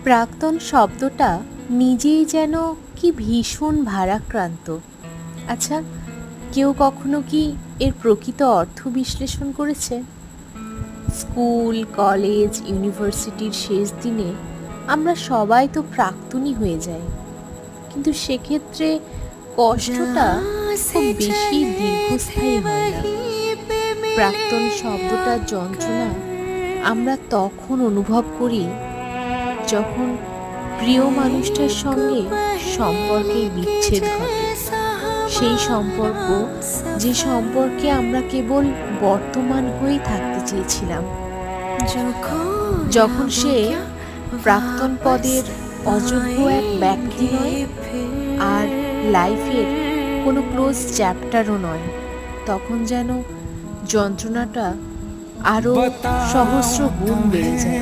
প্রাক্তন শব্দটা নিজেই যেন কি ভীষণ ভারাক্রান্ত। আচ্ছা, কেউ কখনো কি এর প্রকৃত অর্থ বিশ্লেষণ করেছে? স্কুল, কলেজ, ইউনিভার্সিটির শেষ দিনে আমরা সবাই তো প্রাক্তনী হয়ে যাই, কিন্তু সেক্ষেত্রে কষ্টটা খুব বেশি দীর্ঘস্থায়ী হয় না। প্রাক্তন শব্দটার যন্ত্রণা আমরা তখন অনুভব করি যখন প্রিয় মানুষটার সঙ্গে সম্পর্কের বিচ্ছেদ ঘটে। সেই সম্পর্ক, যে সম্পর্কে আমরা কেবল বর্তমান হয়েই থাকতে চেয়েছিলাম, যখন সে প্রাক্তন পদের অযোগ্য এক ব্যক্তি নয় আর লাইফের কোনো ক্লোজ চ্যাপ্টারও নয়, তখন যেন যন্ত্রণাটা আরো সহস্র গুণ বেড়ে যায়।